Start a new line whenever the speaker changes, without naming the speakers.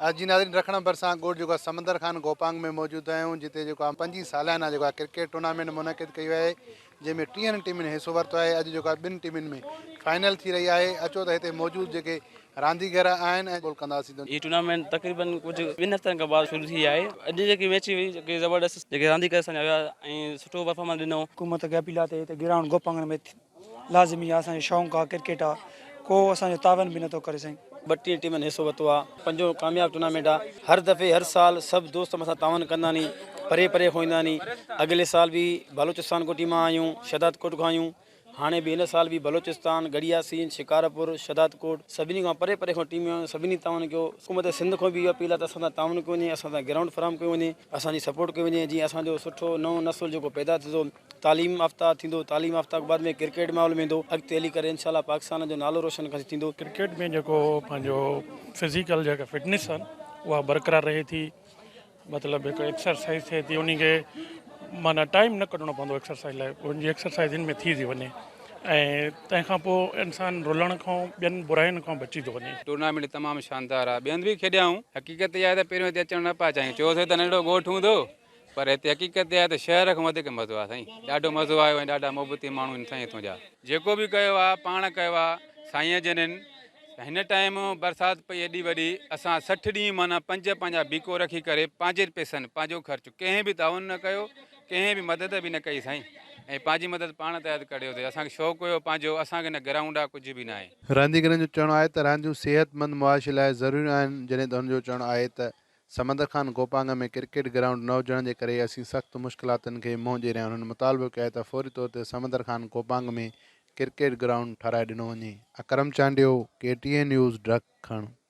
आज जी नाज़रीन रखण भरसां ॻोठ जो समंदर खान गोपांग में मौजूद आहियूं जिते 25 सालाना क्रिकेट टूर्नामेंट मुनक़िद कई आहे जंहिंमें 30 टीमुनि हिस्सो वरितो आहे। अॼु ॿिनि टीमुनि में फाइनल थी रही आहे। अचो त हिते मौजूद जेके रांदीगर आहिनि ऐं गोल कंदासीं।
ये टूर्नामेंट तकरीबन कुछ 2 हफ़्तनि खां बाद शुरू थी आहे। अॼु जेकी मैच हुई जेके ज़बरदस्त जेके रांदीगर असांजा हुआ ऐं सुठो परफॉर्मेंस ॾिनो।
हुकूमत खे अपील आहे त ग्राउंड गोपांग में लाज़मी आहे, असांजो शौक़ु आहे क्रिकेट आहे, को असांजो तावन बि नथो करे साईं।
32 टीमनि हिस्सो वरितो आहे। पंजो कामयाबु टूर्नामेंट आहे। हर दफ़े हर साल सभु दोस्त असां तावन कंदा नी, परे परे खां ईंदा नी। अॻिले साल बि बलोचिस्तान को टीमां आयूं, शहदाद कोट खां आयूं। हाणे बि हिन साल बि बलोचिस्तान, गड़ियासीन, शिकारपुर, शहदाद कोट सभिनी खां परे परे खां टीमूं सभिनी तावन कयो। हुकूमत सिंध खां बि इहा अपील आहे त असां तावन कयो वञे, असां ग्राउंड फराहम कयो वञे, असांजी सपोर्ट कयो वञे, जीअं असांजो सुठो नओं नस्ल जेको पैदा थींदो, तालीम याफ़्ता थींदो, तालीम याफ़्ता बाद में क्रिकेट माहौल में ईंदो, अॻिते हली करे इंशाल्लाह पाकिस्तान जो नालो रोशन थींदो।
क्रिकेट में जेको पंहिंजो फिज़िकल जेका फिटनेस आहे उहा बरक़रार रहे थी, मतिलबु हिकु एक्सरसाइज थिए थी, उन खे माना टाइम न कढणो पवंदो एक्सरसाइज लाइ, उनजी एक्सरसाइज इन में थी वञे ऐं तंहिंखां पोइ इंसानु रुलण खां ॿियनि बुराइयुनि खां बची थो वञे।
टूर्नामेंट तमामु शानदार आहे। ॿियनि बि खेॾियाऊं। हक़ीक़त इहा आहे त पहिरियों हिते अचणु न पिया चाहियूं, चयोसीं त नंढो ॻोठु हूंदो, पर हिते हक़ीक़त इहा आहे त शहर खां वधीक मज़ो आहे साईं। ॾाढो मज़ो आयो ऐं ॾाढा मोहबती माण्हू आहिनि साईं हितां जा। जेको बि कयो आहे पाण कयो आहे साईंअ जनिन। हिन टाइम बरसाति पई एॾी वॾी, असां 60 ॾींहं माना पंहिंजा बीको रखी करे पंहिंजे पैसनि पंहिंजो ख़र्चु कंहिं बि ताउन न कयो, कंहिं बि मदद बि न कई साईं, ऐं पंहिंजी मदद पाण तयारु करियोसीं। असांखे शौक़ु हुयो पंहिंजो, असांखे न ग्राउंड आहे कुझु बि न आहे।
रांदीगरनि जो चवणु आहे त रांदियूं सेहतमंद मुआशे लाइ ज़रूरी आहिनि, जॾहिं त हुनजो चवणु आहे त समंदर खान गोपांग में क्रिकेट ग्राउंड न हुजण जे करे असीं सख़्तु मुश्किलातुनि खे मुंहुं ॾेई रहिया आहियूं। हुननि मुतालबो कयो आहे त फौरी तौर ते समंदर खान गोपांग में क्रिकेट ग्राउंड ठाराए ॾिनो वञे। अकरम चांडियो, KTN न्यूज़, ड्रग खण।